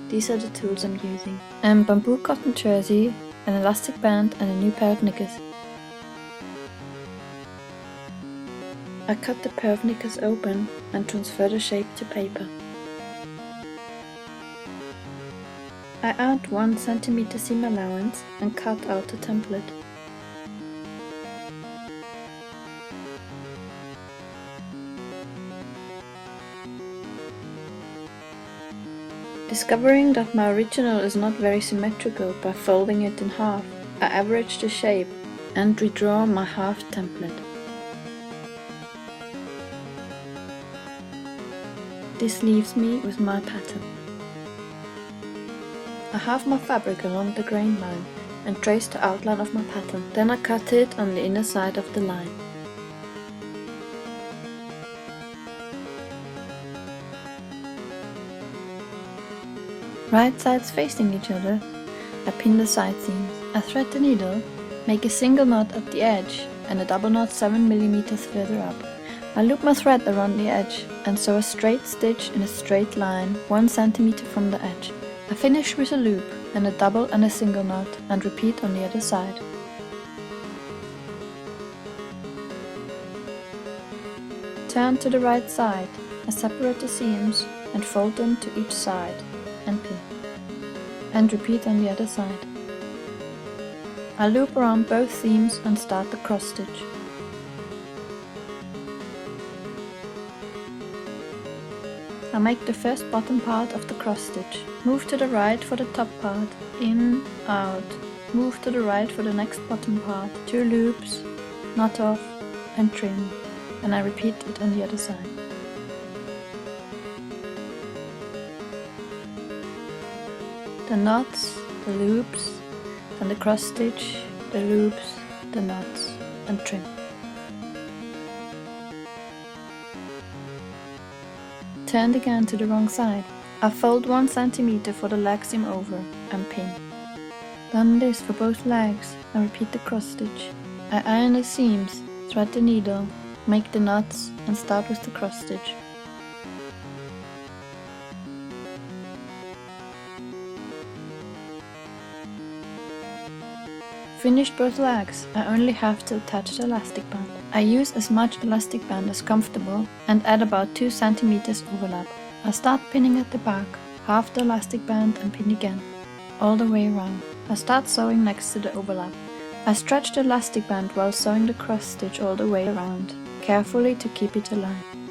These are the tools I'm using. Bamboo cotton jersey, an elastic band and a new pair of knickers. I cut the pair of knickers open and transfer the shape to paper. I add 1 cm seam allowance and cut out the template. Discovering that my original is not very symmetrical by folding it in half, I average the shape and redraw my half template. This leaves me with my pattern. I have my fabric along the grain line and trace the outline of my pattern. Then I cut it on the inner side of the line. Right sides facing each other, I pin the side seams. I thread the needle, make a single knot at the edge and a double knot 7 mm further up. I loop my thread around the edge and sew a straight stitch in a straight line 1 cm from the edge. I finish with a loop and a double and a single knot and repeat on the other side. Turn to the right side, I separate the seams and fold them to each side and pin. And repeat on the other side. I loop around both seams and start the cross stitch. I make the first bottom part of the cross stitch. Move to the right for the top part, in, out. Move to the right for the next bottom part, 2 loops, knot off and trim, and I repeat it on the other side. The knots, the loops, then the cross stitch, the loops, the knots, and trim. Turned again to the wrong side. I fold 1 cm for the leg seam over and pin. Done this for both legs and repeat the cross stitch. I iron the seams, thread the needle, make the knots and start with the cross stitch. Finished both legs, I only have to attach the elastic band. I use as much elastic band as comfortable and add about 2 cm overlap. I start pinning at the back, half the elastic band and pin again, all the way around. I start sewing next to the overlap. I stretch the elastic band while sewing the cross stitch all the way around, carefully to keep it aligned.